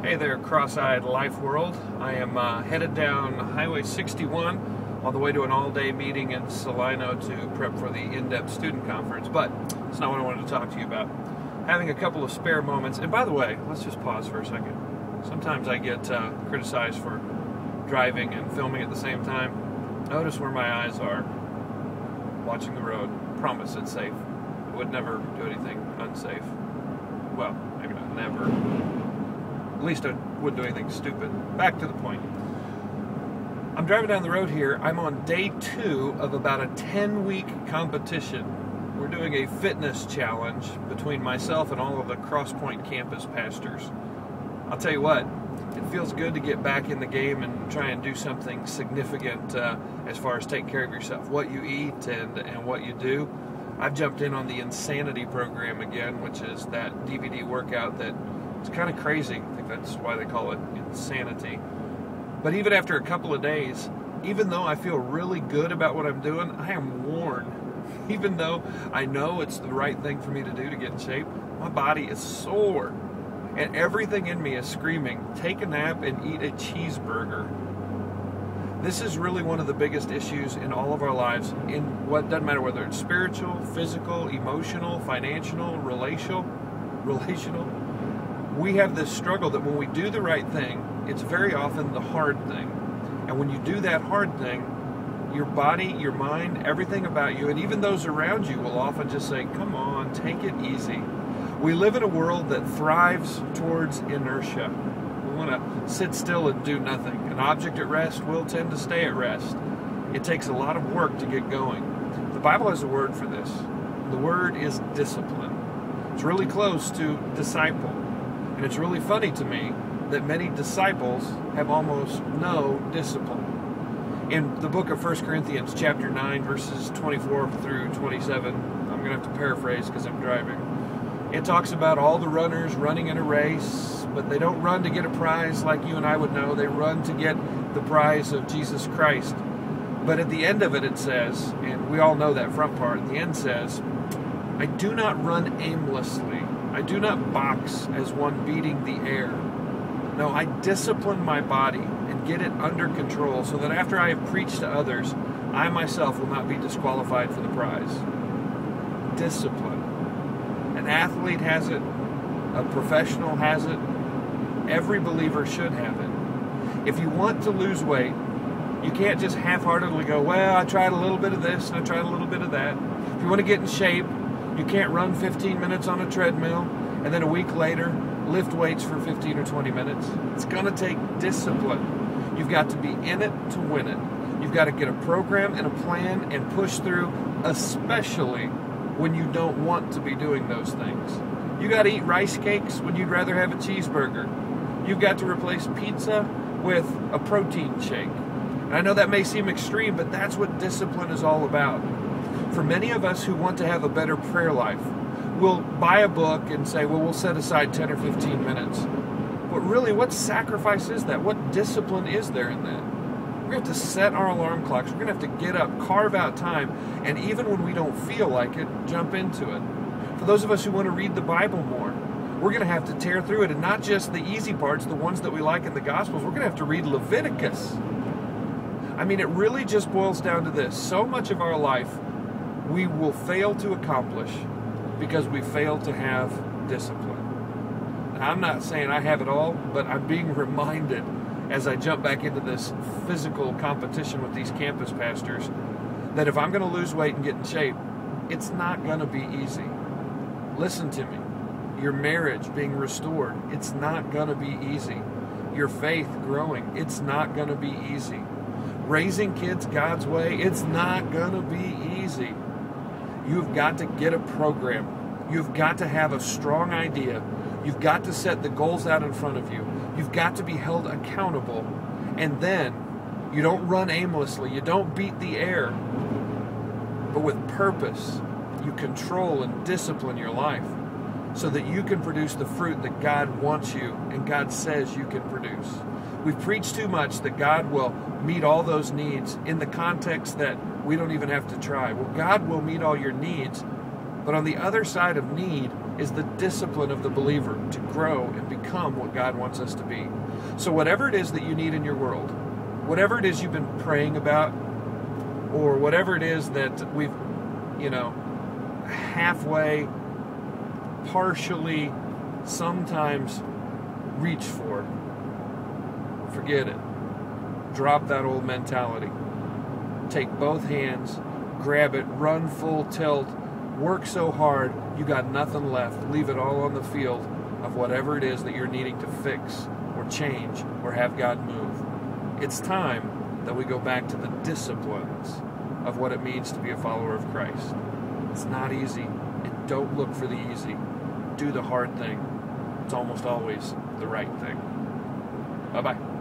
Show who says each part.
Speaker 1: Hey there, cross-eyed life world. I am headed down Highway 61 on the way to an all-day meeting in Salino to prep for the in-depth student conference, but it's not what I wanted to talk to you about. Having a couple of spare moments, and by the way, let's just pause for a second. Sometimes I get criticized for driving and filming at the same time. Notice where my eyes are, watching the road. Promise it's safe. I would never do anything unsafe. Well, maybe not never. At least I wouldn't do anything stupid. Back to the point. I'm driving down the road here. I'm on day 2 of about a 10-week competition. We're doing a fitness challenge between myself and all of the Crosspoint campus pastors. I'll tell you what, it feels good to get back in the game and try and do something significant as far as taking care of yourself, what you eat and what you do. I've jumped in on the Insanity program again, which is that DVD workout that it's kind of crazy. I think that's why they call it Insanity. But even after a couple of days, even though I feel really good about what I'm doing, I am worn. Even though I know it's the right thing for me to do to get in shape, my body is sore. And everything in me is screaming, take a nap and eat a cheeseburger. This is really one of the biggest issues in all of our lives, in what doesn't matter whether it's spiritual, physical, emotional, financial, relational. We have this struggle that when we do the right thing, it's very often the hard thing. And when you do that hard thing, your body, your mind, everything about you, and even those around you will often just say, come on, take it easy. We live in a world that thrives towards inertia. We want to sit still and do nothing. An object at rest will tend to stay at rest. It takes a lot of work to get going. The Bible has a word for this. The word is discipline. It's really close to disciple. And it's really funny to me that many disciples have almost no discipline. In the book of 1 Corinthians chapter 9, verses 24 through 27, I'm going to have to paraphrase because I'm driving. It talks about all the runners running in a race, but they don't run to get a prize like you and I would know. They run to get the prize of Jesus Christ. But at the end of it, it says, and we all know that front part, the end says, I do not run aimlessly. I do not box as one beating the air. No, I discipline my body and get it under control so that after I have preached to others, I myself will not be disqualified for the prize. Discipline. An athlete has it. A professional has it. Every believer should have it. If you want to lose weight, you can't just half-heartedly go, well, I tried a little bit of this and I tried a little bit of that. If you want to get in shape, you can't run 15 minutes on a treadmill and then a week later lift weights for 15 or 20 minutes. It's going to take discipline. You've got to be in it to win it. You've got to get a program and a plan and push through, especially when you don't want to be doing those things. You got to eat rice cakes when you'd rather have a cheeseburger. You've got to replace pizza with a protein shake. And I know that may seem extreme, but that's what discipline is all about. For many of us who want to have a better prayer life, we'll buy a book and say, well, we'll set aside 10 or 15 minutes. But really, what sacrifice is that? What discipline is there in that? We're going to have to set our alarm clocks. We're going to have to get up, carve out time, and even when we don't feel like it, jump into it. For those of us who want to read the Bible more, we're going to have to tear through it, and not just the easy parts, the ones that we like in the Gospels. We're going to have to read Leviticus. I mean, it really just boils down to this. So much of our life we will fail to accomplish because we fail to have discipline. Now, I'm not saying I have it all, but I'm being reminded as I jump back into this physical competition with these campus pastors that if I'm going to lose weight and get in shape, it's not going to be easy. Listen to me. Your marriage being restored, it's not going to be easy. Your faith growing, it's not going to be easy. Raising kids God's way, it's not going to be easy. You've got to get a program. You've got to have a strong idea. You've got to set the goals out in front of you. You've got to be held accountable. And then you don't run aimlessly. You don't beat the air. But with purpose, you control and discipline your life so that you can produce the fruit that God wants you and God says you can produce. We've preached too much that God will meet all those needs in the context that we don't even have to try. Well, God will meet all your needs, but on the other side of need is the discipline of the believer to grow and become what God wants us to be. So whatever it is that you need in your world, whatever it is you've been praying about, or whatever it is that we've, halfway, partially, sometimes reach for, forget it. Drop that old mentality. Take both hands, grab it, run full tilt, work so hard you got nothing left. Leave it all on the field of whatever it is that you're needing to fix or change or have God move. It's time that we go back to the disciplines of what it means to be a follower of Christ. It's not easy, and don't look for the easy. Do the hard thing. It's almost always the right thing. Bye-bye.